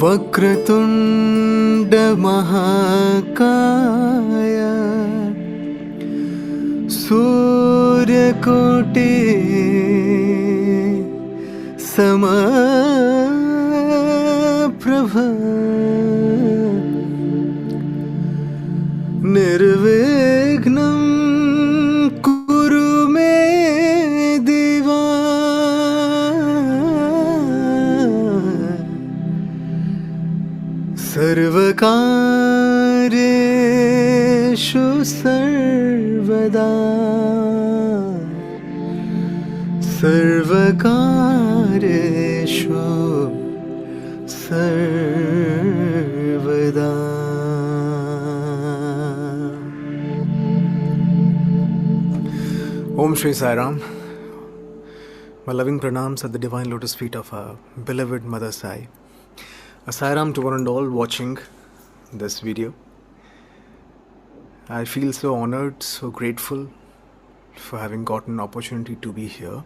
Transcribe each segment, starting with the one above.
वक्रतुंड महाकाय सूर्यकोटि समप्रभ निर्विघ्नं कुरु मे देवा सर्वकार्येषु सर्वदा सर्वकार्येषु सर्वदा. Om Shri Sai Ram. My loving pranams at the divine lotus feet of our beloved Mother Sai. A Sai Ram to one and all watching this video. I feel so honored, so grateful for having gotten an opportunity to be here.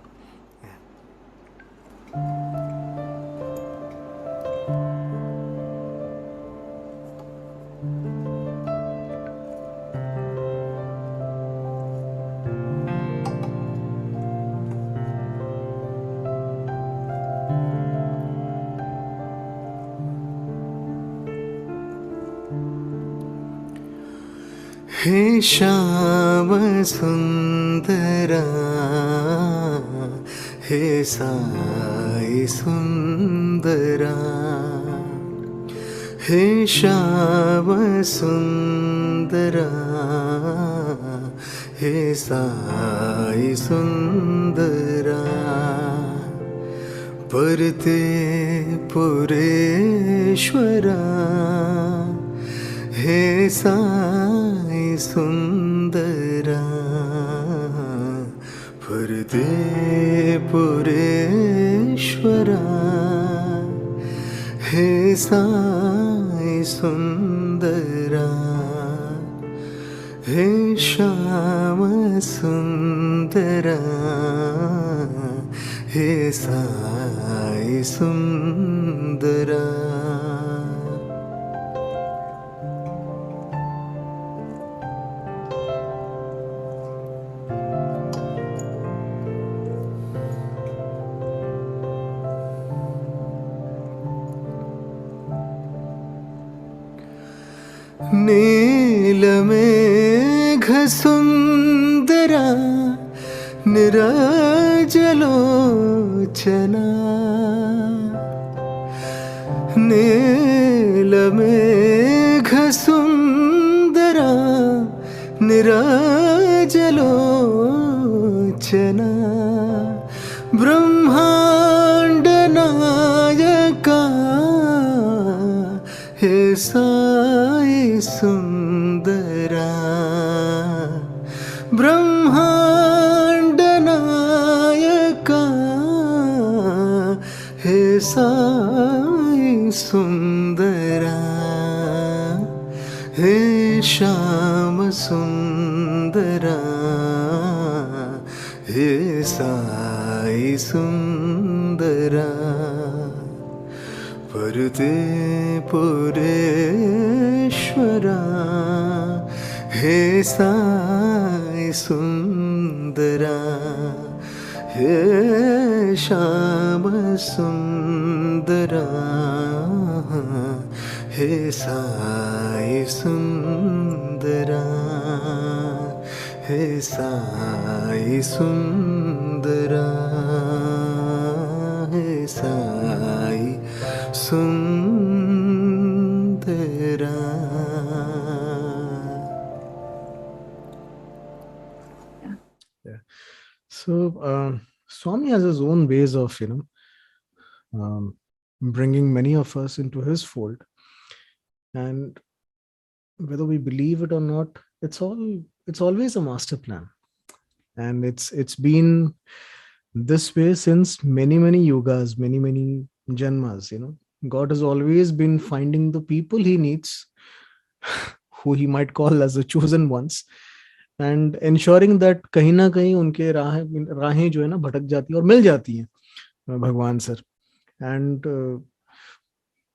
हे श्याम सुंदरा हे साई सुंदरा हे श्याम सुंदरा हे साई सुंदरा परते पुरेश्वरा हे साई सुंदरा परते पुरेश्वरा हे साई सुंदरा हे श्याम सुंदरा हे साई सुंदरा. नीलमेघसुन्दरा निराजलोचना नीलमेघसुन्दरा निराजलोचना ब्रह्माण्डनायका हे साई सुंदरा ब्रह्माण्डनायका हे साई सुंदरा हे श्याम सुंदरा हे साई सुंदरा परते पुरेश्वरा हे साई सुंदरा हे श्याम सुंदरा हे साई सुंदरा हे साई सुंदरा हे साई सुंदरा. Yeah. So Swami has his own ways of bringing many of us into his fold, and whether we believe it or not, it's always a master plan, and it's been this way since many yugas, many janmas. God has always been finding the people he needs, who he might call as the chosen ones, and ensuring that कहीं ना कहीं उनके राहें जो है ना भटक जाती है और मिल जाती हैं भगवान sir. And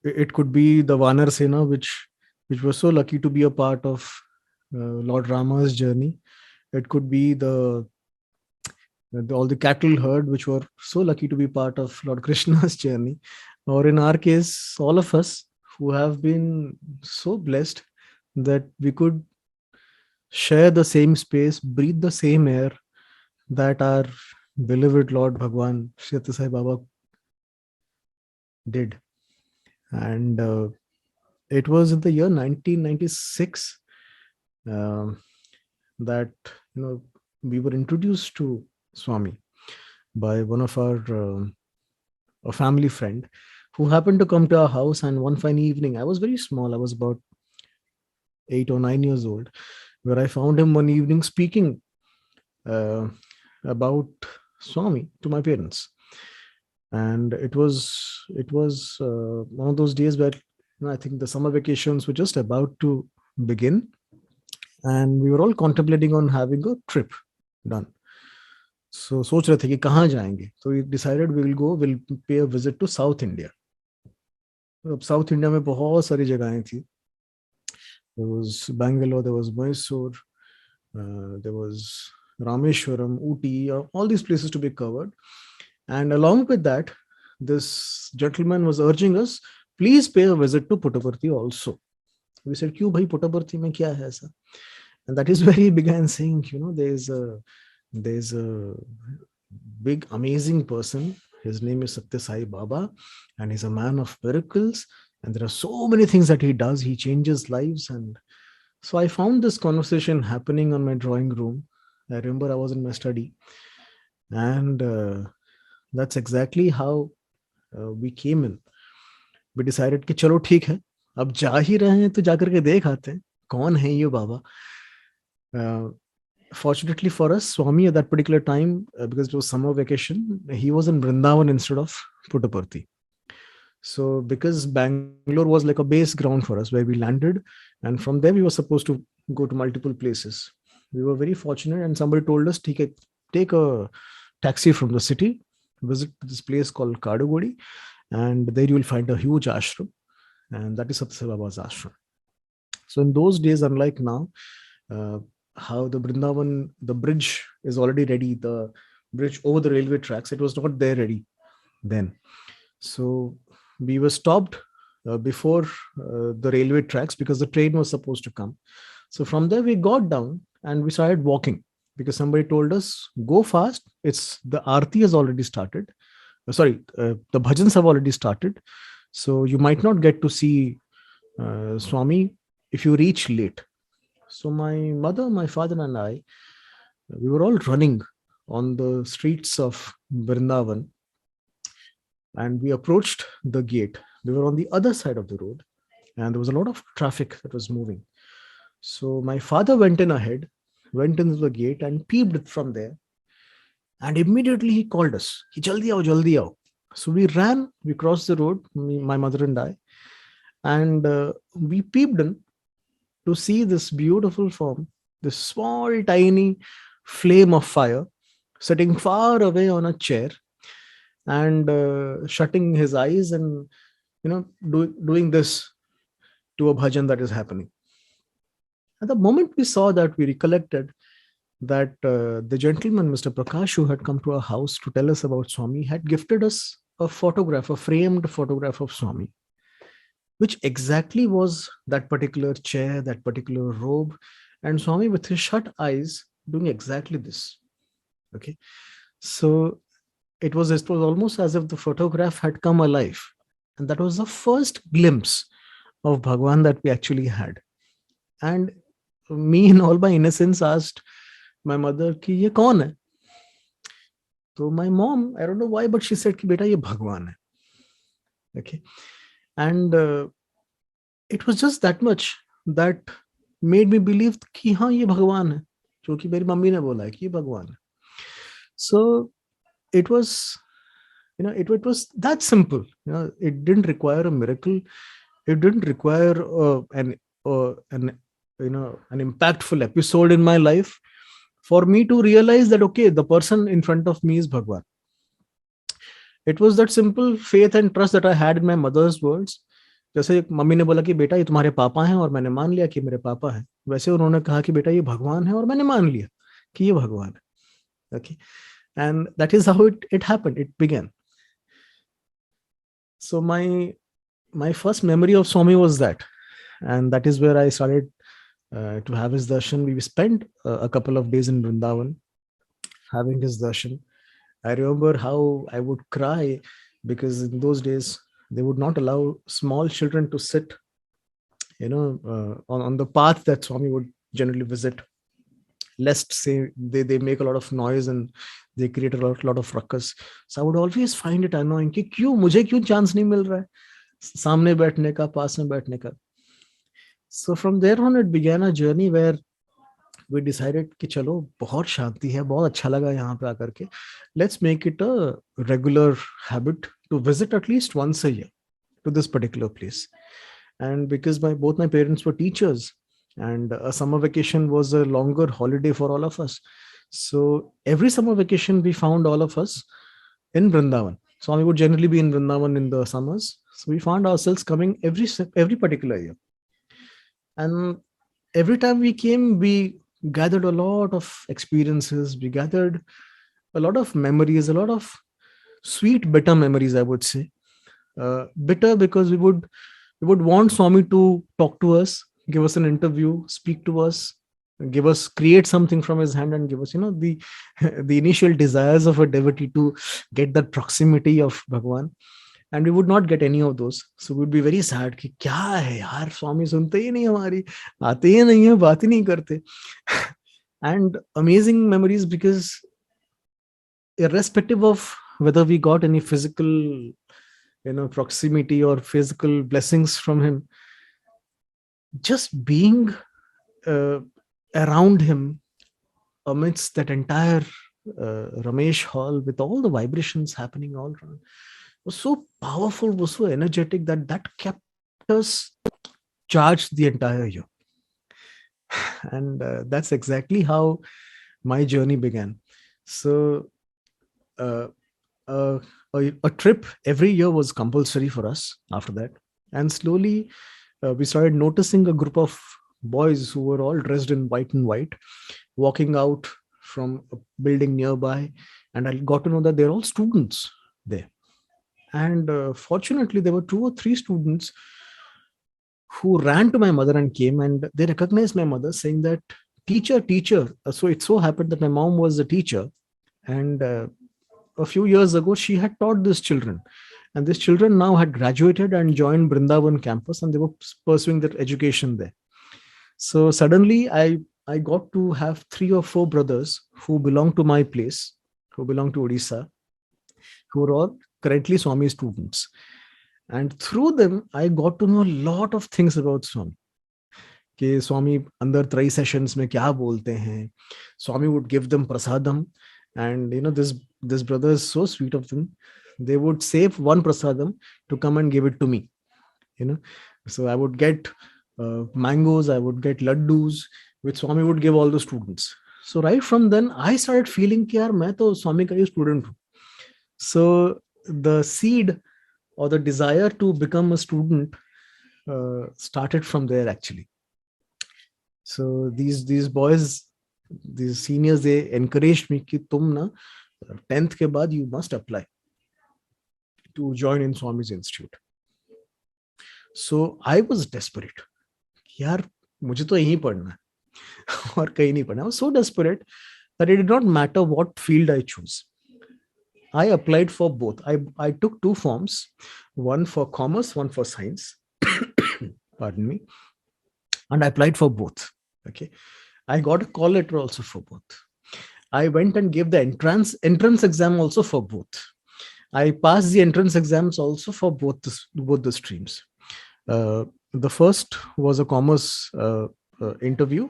It could be the Vanar Sena, which was so lucky to be a part of Lord Rama's journey. It could be all the cattle herd, which were so lucky to be part of Lord Krishna's journey, or in our case, all of us who have been so blessed that we could share the same space, breathe the same air that our beloved Lord Bhagwan Sri Satte Sai Baba did. And it was in the year 1996 um, that we were introduced to Swami by one of our a family friend who happened to come to our house. And one fine evening, I was very small, I was about 8 or 9 years old, where I found him one evening speaking uh, about Swami to my parents. And it was one of those days where I think the summer vacations were just about to begin, and we were all contemplating on having a trip done. So सोच रहे थे कि कहाँ जाएंगे. So we decided we'll pay a visit to South India. अब South India में बहुत सारी जगहें थी. There was Bangalore, there was Mysore, there was Rameshwaram, Ooty, all these places to be covered. And along with that, this gentleman was urging us, please pay a visit to Puttaparthi also. We said, क्यों भाई पुट्टापर्थी में क्या है ऐसा? And that is where he began saying, there's a big amazing person. His name is Satte Sai Baba, and he's a man of miracles. And there are so many things that he does. He changes lives. And so I found this conversation happening on my drawing room. I remember I was in my study, and that's exactly how we came in. We decided कि चलो ठीक है, अब जा ही रहे हैं तो जाकर के देख आते हैं कौन है ये बाबा. Fortunately for us, Swami at that particular time, because it was summer vacation, he was in Vrindavan instead of Puttaparthi. So because Bangalore was like a base ground for us where we landed, and from there we were supposed to go to multiple places. We were very fortunate, and somebody told us, take a taxi from the city, visit this place called Kadugodi, and there you will find a huge ashram, and that is Satte Sai Baba's ashram. So in those days, unlike now, how the Vrindavan, the bridge is already ready, the bridge over the railway tracks, it was not there ready then. So we were stopped before the railway tracks because the train was supposed to come. So from there we got down and we started walking because somebody told us, go fast. The Aarti has already started. The bhajans have already started. So you might not get to see Swami if you reach late. So my mother, my father and I, we were all running on the streets of Vrindavan, and we approached the gate. We were on the other side of the road, and there was a lot of traffic that was moving. So my father went in ahead, went into the gate and peeped it from there. And immediately he called us. Jaldi aao, jaldi aao. So we ran, we crossed the road, my mother and I, and we peeped in to see this beautiful form, this small, tiny flame of fire sitting far away on a chair and shutting his eyes and, doing this to a bhajan that is happening. At the moment we saw that, we recollected that the gentleman, Mr. Prakash, who had come to our house to tell us about Swami, had gifted us a photograph, a framed photograph of Swami, which exactly was that particular chair, that particular robe, and Swami with his shut eyes doing exactly this. Okay. So it was almost as if the photograph had come alive. And that was the first glimpse of Bhagwan that we actually had. And me, in all my innocence, asked my mother, ki ye kaun hai? So my mom, I don't know why, but she said, ki beta ye Bhagwan hai. Okay. And it was just that much that made me believe कि हाँ ये भगवान है, जो कि मेरी mummy ने बोला है कि ये भगवान है. So it was, it was that simple. It didn't require a miracle. It didn't require an impactful episode in my life for me to realize that, okay, the person in front of me is Bhagwan. It was that simple faith and trust that I had in my mother's words, जैसे mummy ने बोला कि बेटा ये तुम्हारे पापा हैं और मैंने मान लिया कि मेरे पापा हैं, वैसे उन्होंने कहा कि बेटा ये भगवान है और मैंने मान लिया कि ये भगवान है. Okay. And that is how it happened. It began. So my first memory of Swami was that, and that is where I started to have his darshan. We spent a couple of days in Vrindavan having his darshan. I remember how I would cry because in those days they would not allow small children to sit, on the path that Swami would generally visit, lest say they make a lot of noise and they create a lot of ruckus. So I would always find it annoying कि क्यों मुझे क्यों chance नहीं मिल रहा है सामने बैठने का, पास में बैठने का. So from there on it began a journey where we decided कि चलो बहुत शांति है, बहुत अच्छा लगा यहाँ पे आकर के, let's make it a regular habit to visit at least once a year to this particular place. And because both my parents were teachers, and a summer vacation was a longer holiday for all of us, so every summer vacation we found all of us in Vrindavan. So we would generally be in Vrindavan in the summers, so we found ourselves coming every particular year. And every time we came, we gathered a lot of experiences, we gathered a lot of memories, a lot of sweet bitter memories, I would say. Bitter because we would want Swami to talk to us, give us an interview, speak to us, create something from his hand, and give us the the initial desires of a devotee to get that proximity of Bhagwan. And we would not get any of those, so we'd be very sad कि क्या है यार, स्वामी सुनते ही नहीं, हमारी आते ही नहीं है, बात ही नहीं करते. And amazing memories because irrespective of whether we got any physical proximity or physical blessings from him, just being around him amidst that entire Ramesh hall with all the vibrations happening all around was so powerful, was so energetic that kept us charged the entire year. And that's exactly how my journey began. So a trip every year was compulsory for us after that. And slowly we started noticing a group of boys who were all dressed in white and white, walking out from a building nearby. And I got to know that they're all students there. And fortunately, there were 2 or 3 students who ran to my mother and came, and they recognized my mother, saying that, teacher. So it so happened that my mom was a teacher. And a few years ago, she had taught these children. And these children now had graduated and joined Brindavan campus, and they were pursuing their education there. So suddenly, I got to have 3 or 4 brothers who belong to my place, who belong to Odisha, who are all currently Swami students. And through them, I got to know a lot of things about Swami. कि स्वामी अंदर त्रय sessions में क्या बोलते हैं. Swami would give them prasadam, and this brother is so sweet of them. They would save one prasadam to come and give it to me. So I would get mangoes, I would get laddus, which Swami would give all the students. So right from then, I started feeling कि यार मैं तो स्वामी का ही student हूँ. So the seed or the desire to become a student started from there actually. So these boys, these seniors, they encouraged me कि तुम ना 10th के बाद you must apply to join in Swami's Institute. So I was desperate. यार मुझे तो यहीं पढ़ना है और कहीं नहीं पढ़ना. I was so desperate that it did not matter what field I chose. I applied for both. I took 2 forms, one for commerce, one for science. Pardon me. And I applied for both. Okay. I got a call letter also for both. I went and gave the entrance exam also for both. I passed the entrance exams also for both the streams. The first was a commerce interview,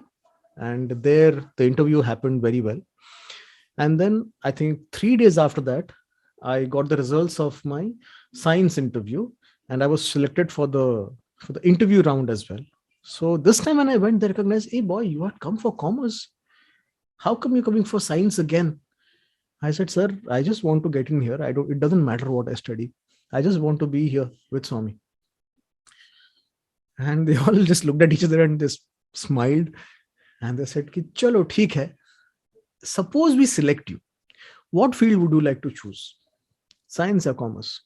and there the interview happened very well. And then I think 3 days after that, I got the results of my science interview, and I was selected for the interview round as well. So this time when I went, they recognized, hey boy, you had come for commerce. How come you're coming for science again? I said, sir, I just want to get in here. It doesn't matter what I study. I just want to be here with Swami. And they all just looked at each other and just smiled. And they said, ki, chalo, theek hai. Suppose we select you. What field would you like to choose? Science or commerce?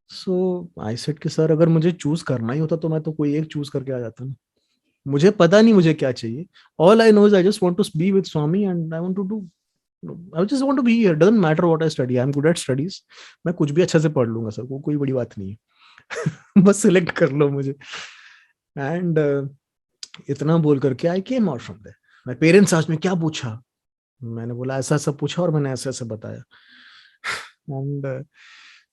So I said कि sir अगर मुझे choose करना ही होता तो मैं तो कोई एक चूज करके आ जाता ना. मुझे पता नहीं मुझे क्या चाहिए. All I know is I just want to be with Swami and I want to do. I just want to be here. Doesn't matter what I study. I'm good at studies. मैं कुछ भी अच्छे से पढ़ लूंगा sir. कोई बड़ी बात नहीं है. बस सिलेक्ट कर लो मुझे. And इतना बोल करके I came out from there. My parents asked me क्या पूछा. मैंने बोला ऐसा ऐसा पूछा और मैंने ऐसा ऐसा बताया. And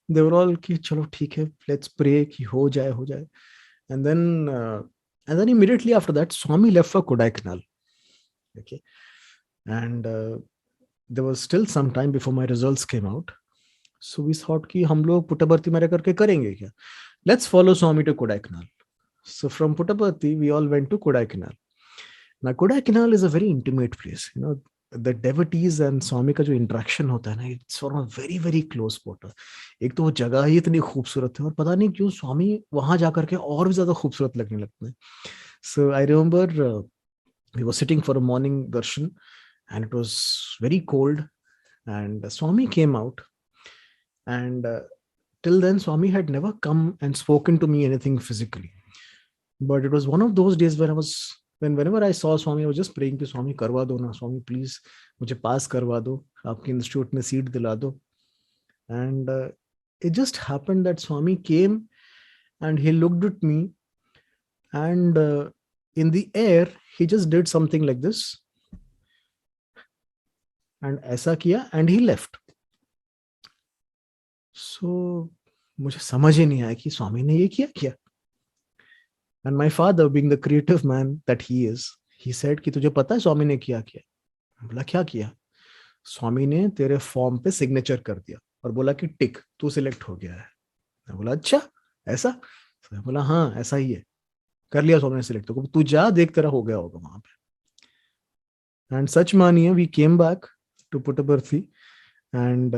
they were all कि चलो ठीक है, let's pray कि हो जाए. And then immediately after that Swami left for Kodaikanal. Okay. And there was still some time before my results came out. So we thought कि हम लोग पुट्टपर्ती में रह करके करेंगे क्या. Let's follow Swami to Kodaikanal. So from Puttaparthi we all went to Kodaikanal. Now Kodaikanal is a very intimate place. You know, the devotees and Swami का जो interaction होता है ना, it's from a very very close quarter. एक तो वो जगह ही इतनी खूबसूरत है और पता नहीं क्यों स्वामी वहां जाकर के और भी ज्यादा खूबसूरत लगने लगते हैं. So I remember we were sitting for a morning darshan and it was very cold and Swami came out and till then Swami had never come and spoken to me anything physically. But it was one of those days whenever I saw Swami, I was just praying कि Swami करवा दो ना, Swami please मुझे पास करवा दो, आपके institute में seat दिला दो. And it just happened that Swami came and he looked at me and in the air he just did something like this and ऐसा किया and he left. So मुझे समझ ही नहीं आया कि स्वामी ने ये किया. And my father, being the creative man that he is, he said कि तुझे पता है स्वामी ने क्या किया. बोला क्या किया. स्वामी ने तेरे फॉर्म पे सिग्नेचर कर दिया और बोला कि टिक, तू सिलेक्ट हो गया है. मैं बोला अच्छा ऐसा. तो मैं बोला हाँ ऐसा ही है, कर लिया स्वामी ने सिलेक्ट. तो तू जा देख तेरा हो गया होगा वहां पे. And सच मानिए we came back to Puttaparthi and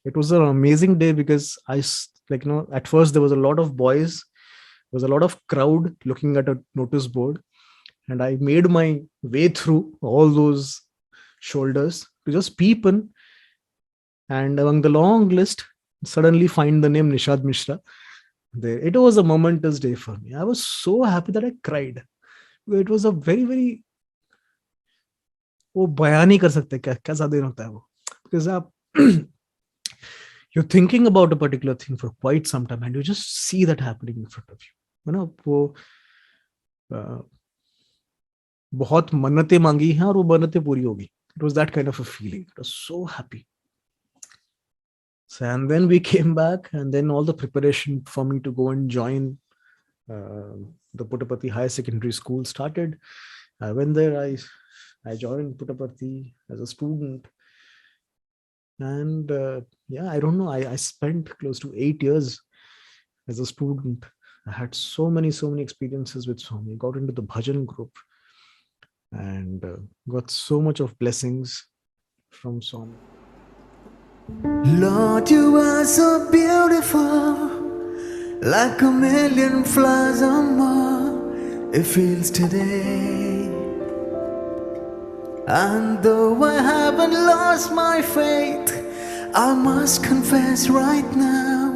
it was an amazing day because at first there was a lot of boys. There was a lot of crowd looking at a notice board and I made my way through all those shoulders to just peep in, and among the long list suddenly find the name Nishad Mishra there. It was a momentous day for me. I was so happy that I cried. It was a very very, वो बयान नहीं कर सकते कैसा दिन होता है वो, because आप you're thinking about a particular thing for quite some time and you just see that happening in front of you. You know, वो बहुत मन्नतें मांगी हैं और वो मन्नतें पूरी होगी. It was that kind of a feeling. It was so happy. So, and then we came back and then all the preparation for me to go and join the Puttaparthi Higher Secondary School started. I went there. I joined Puttaparthi as a student. And I don't know, I spent close to 8 years as a student. I had so many experiences with Swami. Got into the bhajan group and got so much of blessings from Swami. Lord, you are so beautiful, like a million flowers or more. It feels today. And though I haven't lost my faith, I must confess right now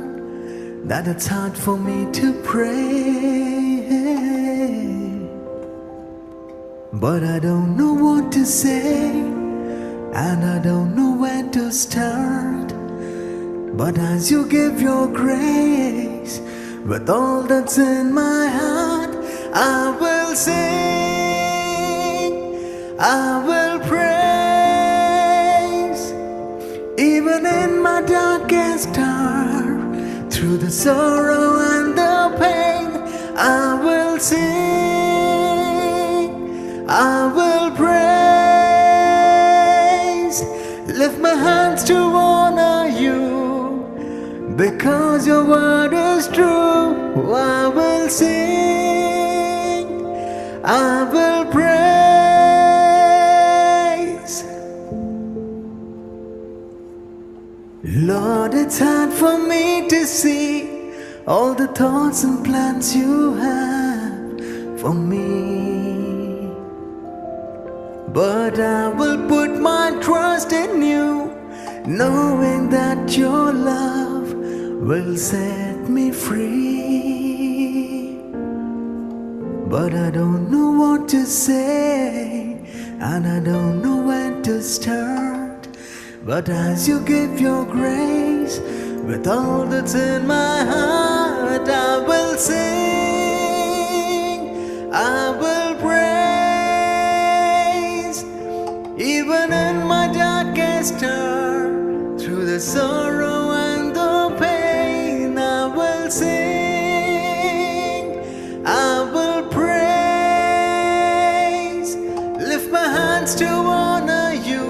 that it's hard for me to pray. But I don't know what to say, and I don't know where to start. But as you give your grace, with all that's in my heart, I will sing, I will praise. Even in my darkest hour, through the sorrow and the pain, I will sing, I will praise. Lift my hands to honor you, because your word is true. I will sing, I will praise. Lord, it's hard for me to see all the thoughts and plans you have for me. But I will put my trust in you, knowing that your love will set me free. But I don't know what to say, and I don't know when to start. But as you give your grace, with all that's in my heart, I will sing, I will praise. Even in my darkest hour, through the sorrow and the pain, I will sing, I will praise. Lift my hands to honor you,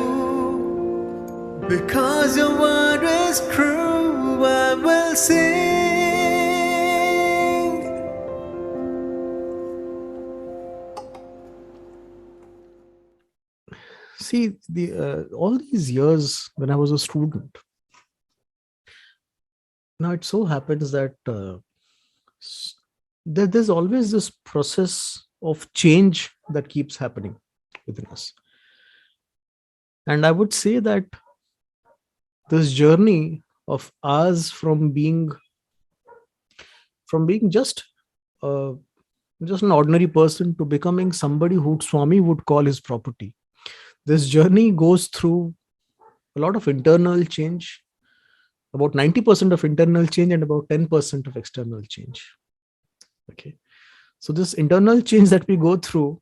because your word is true. I will sing. See, all these years when I was a student, now it so happens that there's always this process of change that keeps happening within us. And I would say that this journey of ours from being uh, just an ordinary person to becoming somebody who Swami would call his property, this journey goes through a lot of internal change, about 90% of internal change and about 10% of external change. Okay, so this internal change that we go through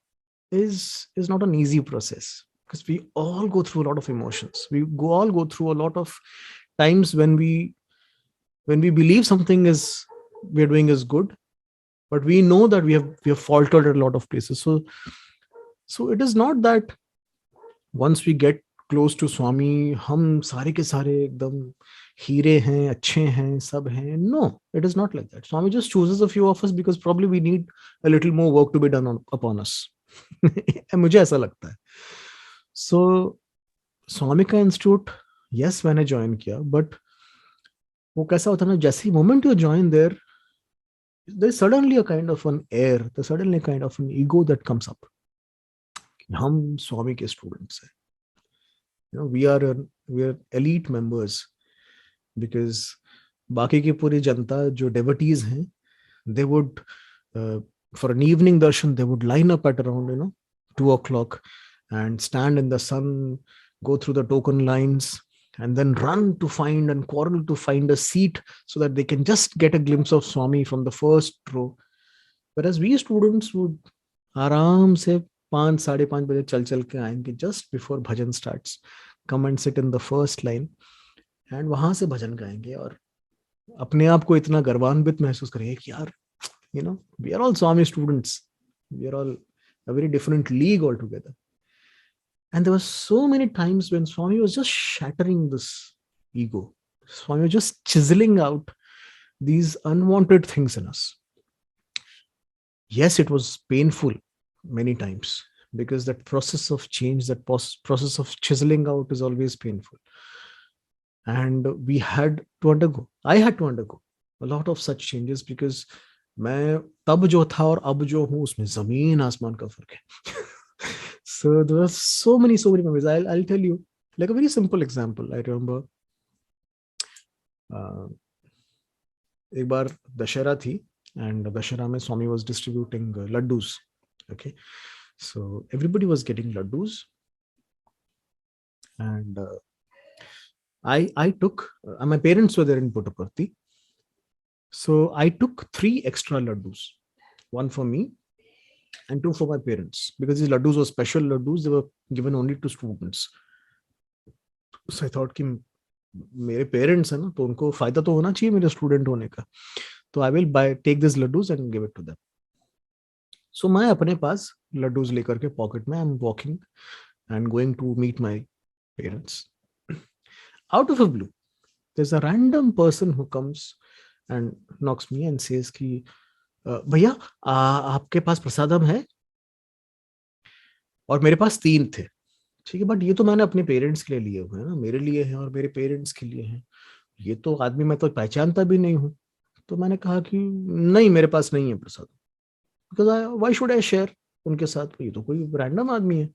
is not an easy process, because we all go through a lot of emotions. All go through a lot of times when we believe something is we're doing is good, but we know that we have faltered at a lot of places. So it is not that once we get close to Swami, हम सारे के सारे एकदम हीरे हैं, अच्छे हैं, सब हैं. No, it is not like that. Swami just chooses a few of us because probably we need a little more work to be done upon us. मुझे ऐसा लगता है. So स्वामी का इंस्टीट्यूट, yes, मैंने ज्वाइन किया, but वो कैसा होता है ना, जैसे moment you join there, there's suddenly a kind of an air, there's suddenly a kind of an ego that comes up. हम स्वामी के स्टूडेंट्स हैं. We are elite members, because बाकी की पूरी जनता जो devotees हैं, they would for an evening darshan, they would line up at around 2 o'clock and stand in the sun, go through the token lines, and then run to find and quarrel to find a seat so that they can just get a glimpse of Swami from the first row. Whereas we students would आराम से 5-5:30 बजे चल के आएंगे just before bhajan starts, come and sit in the first line, and वहां से भजन गाएंगे और अपने आप को इतना गर्वान्वित महसूस करेंगे कि यार, we are all Swami students, we are all a very different league altogether. And there were so many times when Swami was just shattering this ego. Swami was just chiseling out these unwanted things in us. Yes, it was painful many times, because that process of change, that process of chiseling out is always painful. And I had to undergo a lot of such changes, because मैं तब जो था और अब जो हूँ उसमें जमीन आसमान का फर्क है. So there were so many memories. I'll tell you, like a very simple example. I remember एक बार दशहरा थी, and दशहरा में Swami was distributing laddus. Okay, so everybody was getting laddus, and I took my parents were there in Puttaparthi, so I took 3 extra laddus, 1 for me and 2 for my parents, because these laddus were special laddus, they were given only to students. So I thought कि मेरे parents हैं ना, तो उनको फायदा तो होना चाहिए मेरे स्टूडेंट होने का, तो I will take these laddus and give it to them. So मैं अपने पास laddus लेकर के पॉकेट में I'm walking and going to meet my parents. Out of a blue, there's a random person who comes and knocks me and says कि भैया आपके पास प्रसादम है? और मेरे पास 3 थे. ठीक है, बट ये तो मैंने अपने पेरेंट्स के लिए लिए हुए हैं ना, मेरे लिए हैं और मेरे पेरेंट्स के लिए हैं. ये तो आदमी मैं तो पहचानता भी नहीं हूँ. तो मैंने कहा कि नहीं, मेरे पास नहीं है Prasad, because why should I share उनके साथ, ये तो कोई रैंडम आदमी है।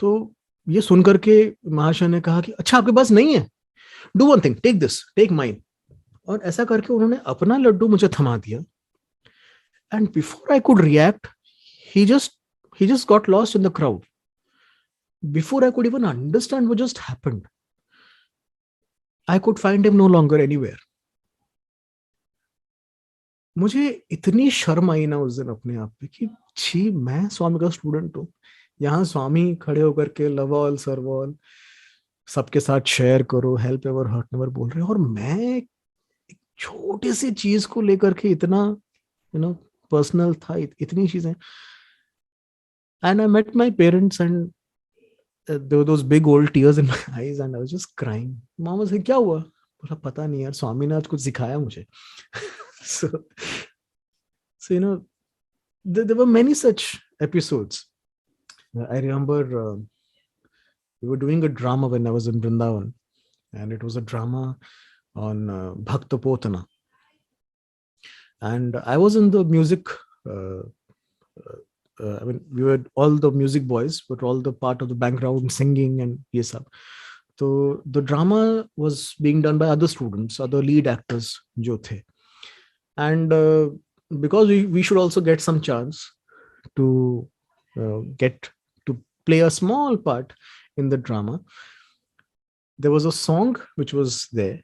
तो ये सुन करके महाशय ने कहा कि अच्छा आपके पास नहीं है, do one thing, take this, take mine. और ऐसा करके उन्होंने अपना लड्डू मुझे थमा दिया, and before I could react, he just he just got lost in the crowd. Before I could even understand what just happened, I could find him no longer anywhere. मुझे इतनी शर्म आई ना उस दिन अपने आप पे कि छी, मैं स्वामी का स्टूडेंट हूँ, यहाँ स्वामी खड़े होकर के लव ऑल सर्व ऑल, सबके साथ शेयर करो, हेल्प एवर हर्ट नेवर बोल रहे हैं, और मैं एक छोटी सी चीज को लेकर के इतना पर्सनल था, इतनी चीजें। And I met my parents and there were those big old tears in my eyes and I was just crying. मामा से क्या हुआ? बोला पता नहीं यार, स्वामी ने आज कुछ सिखाया मुझे। so there were many such episodes. I remember we were doing a drama when I was in Vrindavan, and it was a drama on Bhakta Potana, and I was in the music. I mean, we were all the music boys, but all the part of the background singing and yes sab. So the drama was being done by other students, other lead actors jo the, and because we should also get some chance to get to play a small part in the drama, there was a song which was there,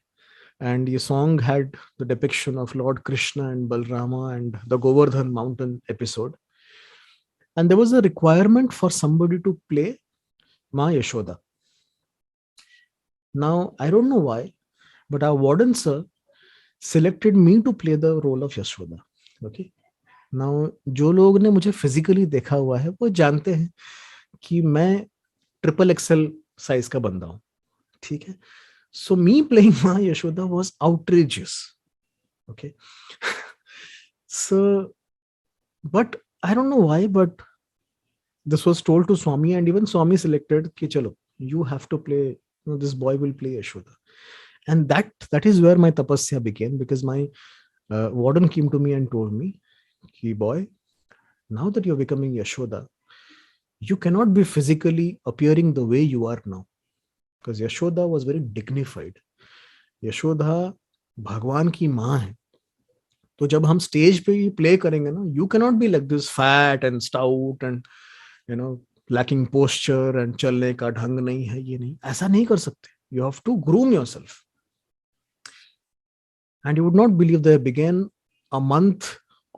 and the song had the depiction of Lord Krishna and Balrama and the Govardhan mountain episode. And there was a requirement for somebody to play Ma Yashoda. Now, I don't know why, but our warden sir selected me to play the role of Yashoda. Okay. Now, जो लोग ने मुझे physically देखा हुआ है वो जानते हैं कि मैं XXL साइज का बंदा हूँ, ठीक है। So me playing Ma Yashoda was outrageous. Okay. So, but I don't know why, but this was told to Swami, and even Swami selected ki chalo, you have to play, this boy will play Yashoda. And that is where my tapasya began, because my warden came to me and told me ki boy, now that you're becoming Yashoda, you cannot be physically appearing the way you are now, because Yashoda was very dignified. Yashoda भगवान की माँ है, तो जब हम stage पे play करेंगे ना, you cannot be like this fat and stout and lacking posture and चलने का ढंग नहीं है, ये नहीं, ऐसा नहीं कर सकते। You have to groom yourself. And you would not believe that began a month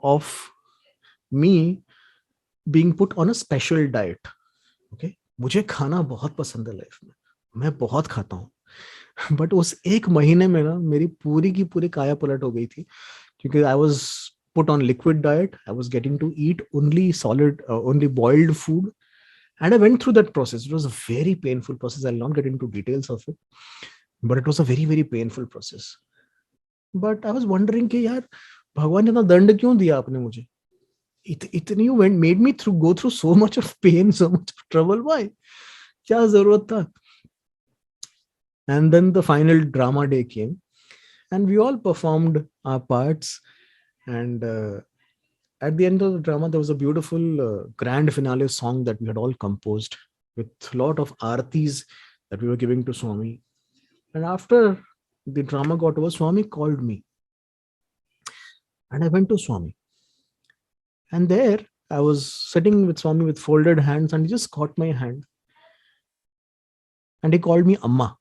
of me being put on a special diet. Okay, मुझे खाना बहुत पसंद है लाइफ में, मैं बहुत खाता हूँ, बट उस एक महीने में ना मेरी पूरी की पूरी काया पलट हो गई थी, क्योंकि I was put on liquid diet. I was getting to eat only solid, only boiled food. And I went through that process. It was a very painful process. I'll not get into details of it, but it was a very, very painful process. But I was wondering कि यार भगवान ने इतना दंड क्यों दिया आपने मुझे? इतनी you made me go through so much of pain, so much of trouble. Why? क्या जरूरत था? And then the final drama day came, and we all performed our parts. And at the end of the drama, there was a beautiful grand finale song that we had all composed with a lot of aartis that we were giving to Swami. And after the drama got over, Swami called me, and I went to Swami. And there I was sitting with Swami with folded hands, and he just caught my hand and he called me Amma.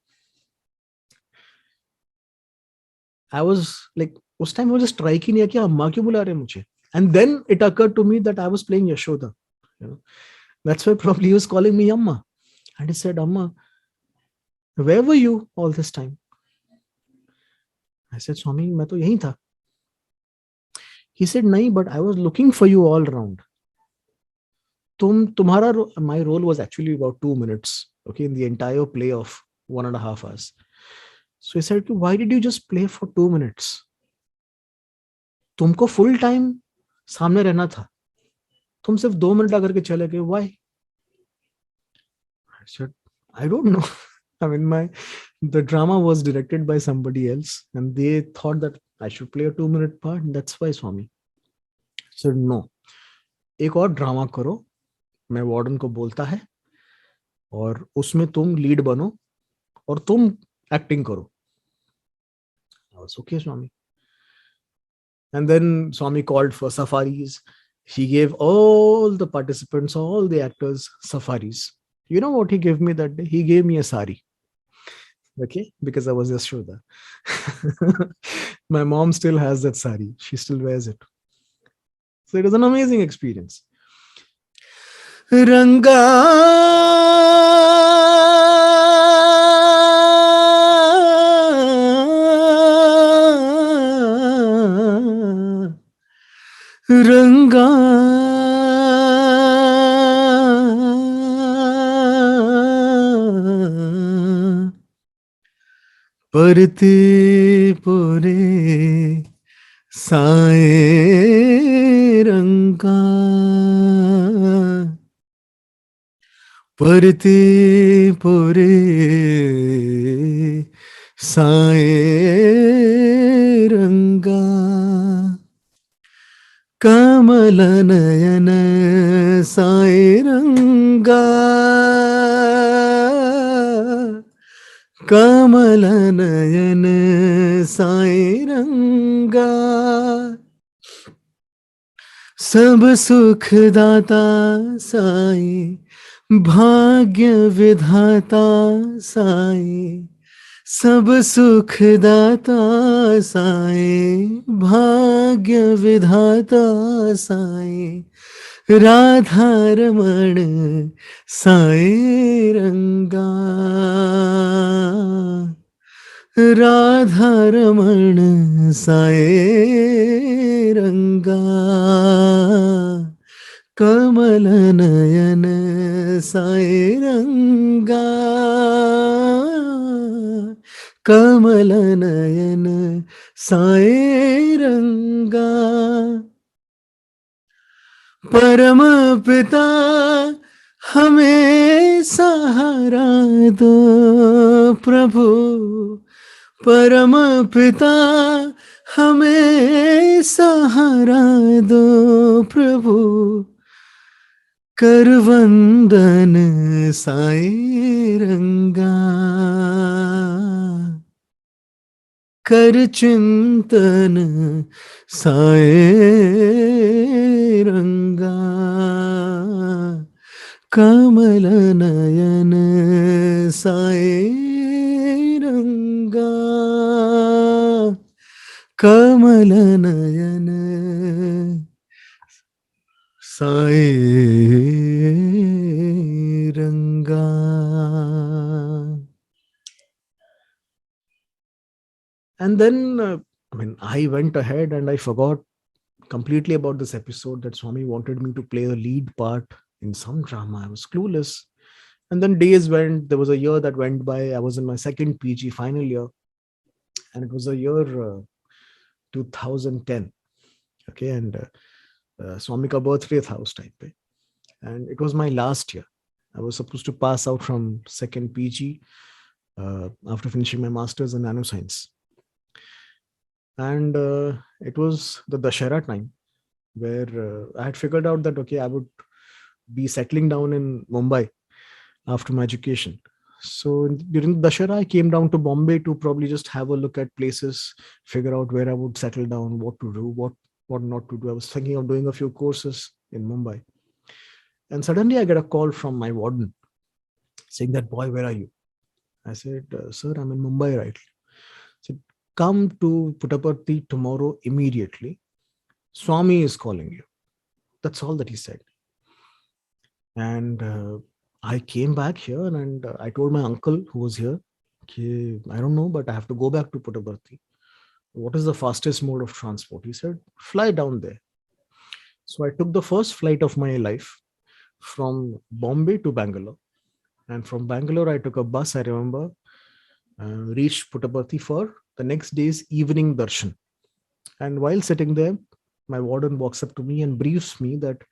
I was like, उस time मुझे strike ही नहीं किया अम्मा क्यों बुला रहे मुझे. And then it occurred to me that I was playing Yashoda. That's why probably he was calling me Amma. And he said, Amma, where were you all this time? I said, Swami, मैं तो यहीं था. He said, नहीं, but I was looking for you all around. My role was actually about 2 minutes, okay, in the entire play of 1.5 hours. So he said, why did you just play for 2 minutes? तुमको full time सामने रहना था, तुम सिर्फ 2 minute आकर के चले गए. Why? I said, I don't know. I mean, The drama was directed by somebody else, and they thought that I should play a 2 minute part. And that's why Swami said, no, एक और drama करो, मैं warden को बोलता है, और उसमें तुम लीड बनो और तुम एक्टिंग करो. I was okay, Swami. And then Swami called for safaris. He gave all the participants, all the actors, safaris. You know what he gave me that day? He gave me a sari. Okay, because I was Yashoda. My mom still has that sari. She still wears it. So it was an amazing experience. Ranga Ranga परते पोरे साए रंगा परते पोरे साए रंगा कमल नयन साए रंगा कमल नयन साए रंगा सब सुख दाता साए भाग्य विधाता साए सब सुख दाता साए भाग्य विधाता साए राधा रमण साए रंगा राधा रमण साए रंगा कमल नयन साए रंगा कमल नयन साए रंगा परम पिता हमें सहारा दो प्रभु परम पिता हमें सहारा दो प्रभु कर वंदन साए रंगा कर चिंतन साए रंगा कमल नयन साए रंगा कमल नयन साए रंगा. And then, I went ahead and I forgot completely about this episode that Swami wanted me to play a lead part in some drama. I was clueless. And then days went, there was a year that went by. I was in my second PG final year, and it was a year 2010. Okay, and Swami ka birthday tha us time pe. And it was my last year. I was supposed to pass out from second PG after finishing my master's in nanoscience. And it was the Dashera time where I had figured out that, okay, I would be settling down in Mumbai after my education. So during Dashera, I came down to Bombay to probably just have a look at places, figure out where I would settle down, what to do, what not to do. I was thinking of doing a few courses in Mumbai. And suddenly I get a call from my warden saying that, boy, where are you? I said, sir, I'm in Mumbai right now. He said, come to Puttaparthi tomorrow immediately. Swami is calling you. That's all that he said. And I came back here and I told my uncle who was here, okay, I don't know, but I have to go back to Puttaparthi. What is the fastest mode of transport? He said, fly down there. So I took the first flight of my life from Bombay to Bangalore. And from Bangalore, I took a bus, I remember, reached Puttaparthi for the next day's evening darshan. And while sitting there, my warden walks up to me and briefs me that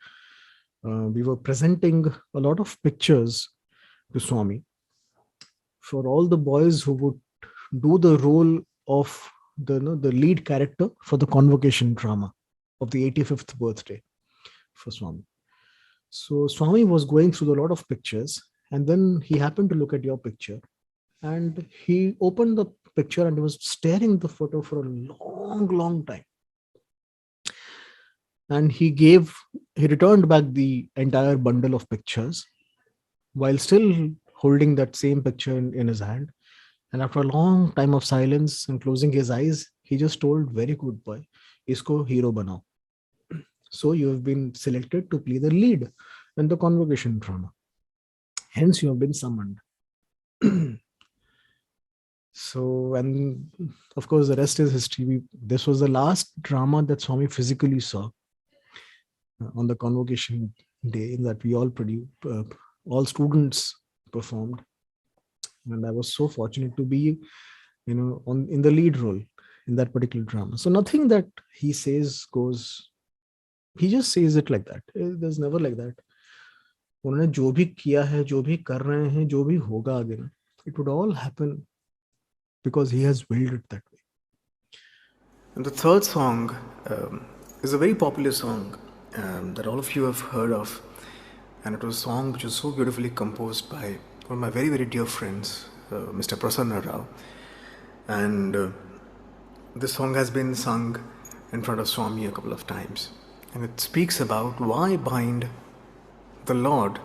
we were presenting a lot of pictures to Swami for all the boys who would do the role of the lead character for the convocation drama of the 85th birthday for Swami. So Swami was going through a lot of pictures, and then he happened to look at your picture, and he opened the picture and he was staring at the photo for a long time. And he returned back the entire bundle of pictures while still holding that same picture in his hand. And after a long time of silence and closing his eyes, he just told, "Very good boy, isko hero banao." So you have been selected to play the lead in the convocation drama. Hence, you have been summoned. So, and of course, the rest is history. This was the last drama that Swami physically saw on the convocation day that we all all students performed. And I was so fortunate to be, in the lead role in that particular drama. So nothing that he says goes, he just says it like that. There's never like that. उन्होंने जो भी किया है, जो भी कर रहे हैं, जो भी होगा आगे, it would all happen because he has willed it that way. And the third song is a very popular song that all of you have heard of, and it was a song which was so beautifully composed by one of my very, very dear friends, Mr. Prasanna Rao. And this song has been sung in front of Swami a couple of times, and it speaks about why bind the Lord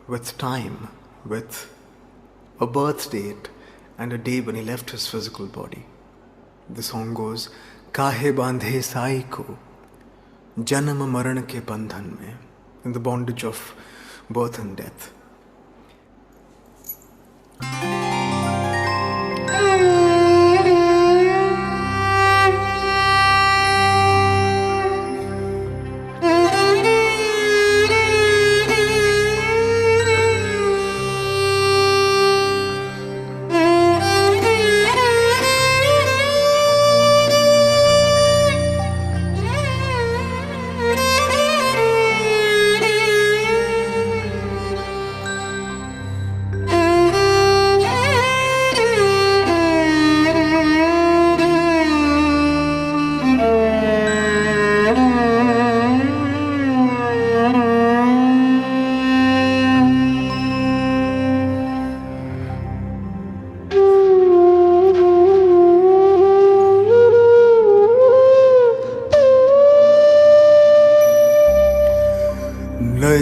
with time, with a birth date and a day when he left his physical body. The song goes, Kahe Bandhe sai ko Janam Maran ke Bandhan mein, in the bondage of birth and death.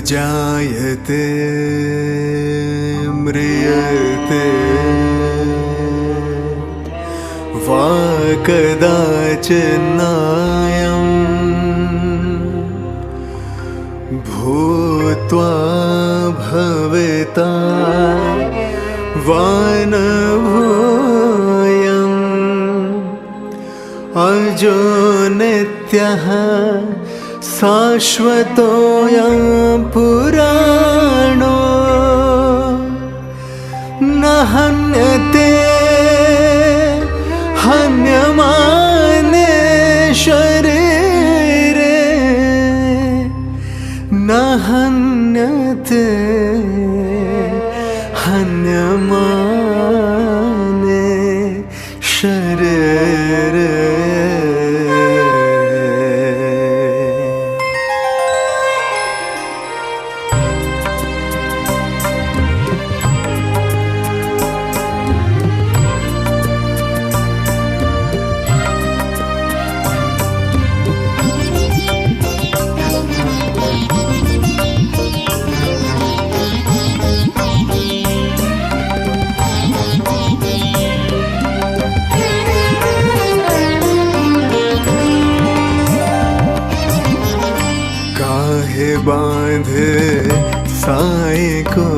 जायते म्रियते वा कदाचिन्नायं भूत्वा भविता वा न भूयम् अजो नित्यः शाश्वतोऽयं पुराणो न हन्यते हन्यमाने शरीरे न हन्यते हन्यमाने शरीरे. बांधे साए को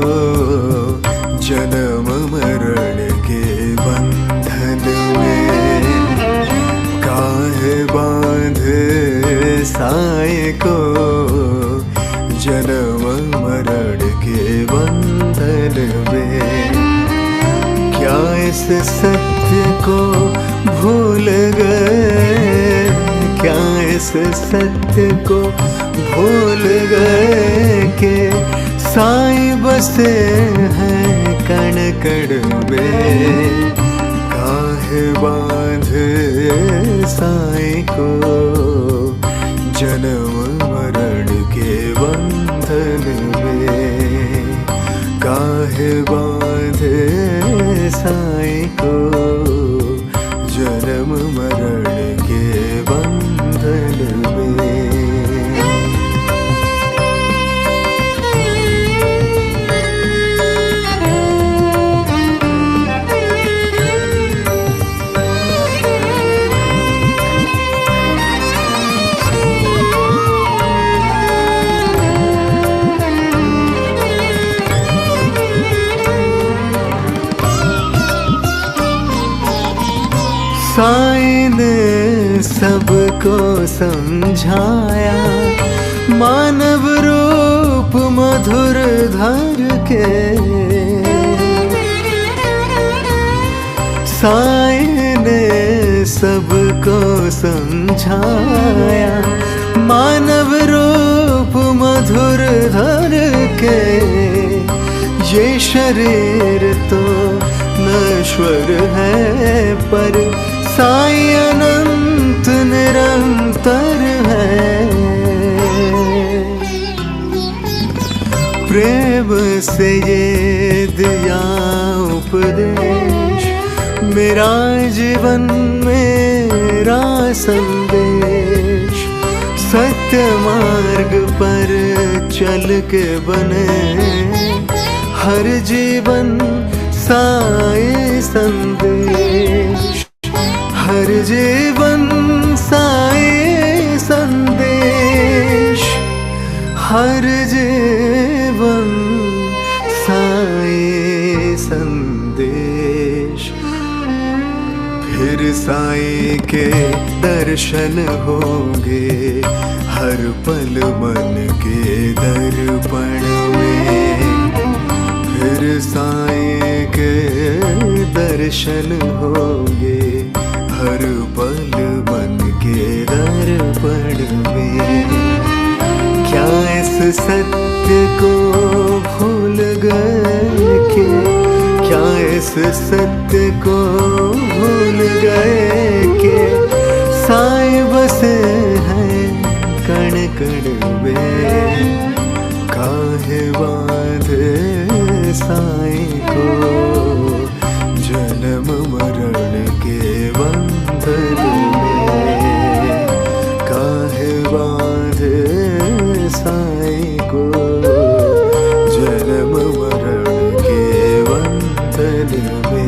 जन्म मरण के बंधन में, काहे बांधे साए को जन्म मरण के बंधन में. क्या इस सत्य को भूल गए, क्या इस सत्य को भूल गए कि साईं बसे हैं कड़ में काहे बांधे साईं को जन्म मरण के बंधन में, काहे बांधे साईं को जन्म मरण के बंधन में। साईं ने सबको समझाया, मानव रूप मधुर धर के। साईं ने सबको समझाया, मानव रूप मधुर धर के। ये शरीर तो नश्वर है पर साईं अनंत निरंतर है। प्रेम से ये दिया उपदेश, मेरा जीवन मेरा संदेश। सत्य मार्ग पर चल के बने हर जीवन साईं संदेश, हर जीवन साईं संदेश, हर जीवन साईं संदेश। फिर साईं के दर्शन होंगे हर पल मन के दर्पण में। फिर साईं के दर्शन होंगे हर पल मन के दर्पण में। क्या इस सत्य को भूल गए कि, क्या इस सत्य को भूल गए कि साईं बसे हैं कण कण में। काहे बांधे साईं को जन्म मरण के बंधन में। काहे बांधे साईं को जन्म मरण के बंधन में।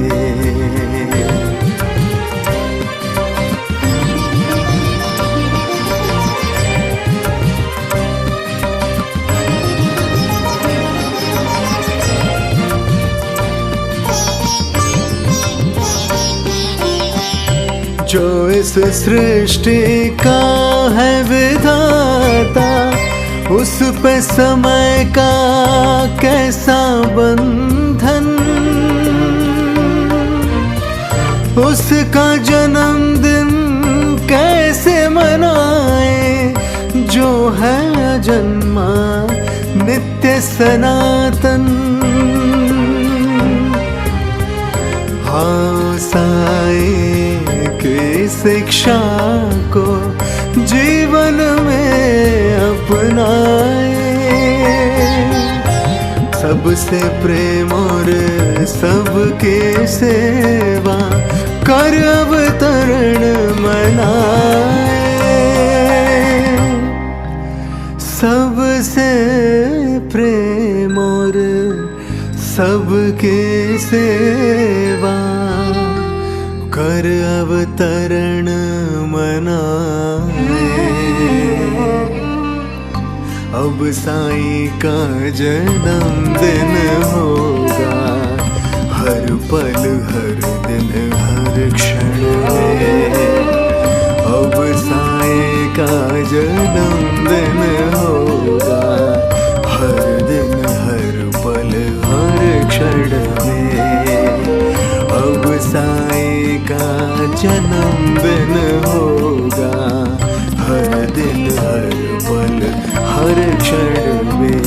जो इस सृष्टि का है विधाता, उस पे समय का कैसा बंधन। उसका जन्मदिन कैसे मनाए जो है अजन्मा नित्य सनातन। हाँ साईं की शिक्षा को जीवन में अपनाए। सबसे प्रेम और सबकी सेवा कर अवतरण मनाए। सबसे प्रेम और सबकी सेवा कर अवतरण मनाए। अब साईं का जन्मदिन होगा हर पल हर दिन हर क्षण में। अब साईं का जन्मदिन होगा हर दिन हर पल हर क्षण में। अब साईं का जन्मदिन होगा हर दिन हर पल हर क्षण में।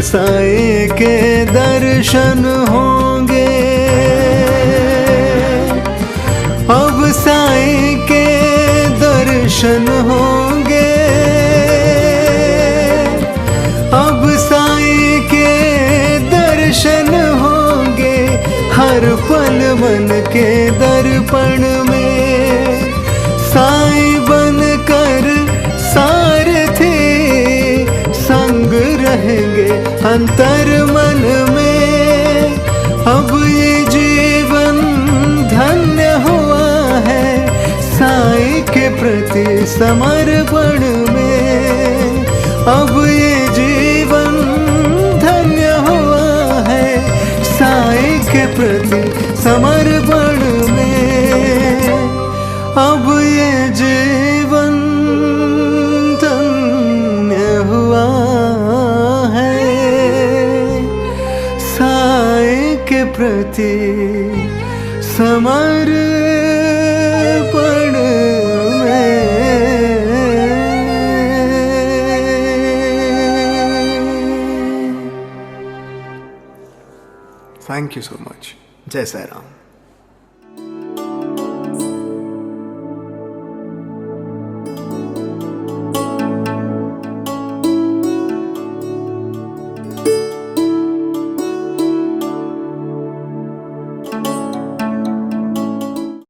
साईं के दर्शन होंगे, अब साईं के दर्शन होंगे, अब साईं के दर्शन होंगे। हर पल मन के दर्पण में साईं बनकर सारथी संग रहेंगे अंतर मन में। अब ये जीवन धन्य हुआ है साईं के प्रति समर्पण में। अब ये जीवन धन्य हुआ है साईं के प्रति समर्पण में। अब ये जीवन धन्य हुआ है साईं के प्रति समर्पण में। Thank you so much. Jai Sai Ram.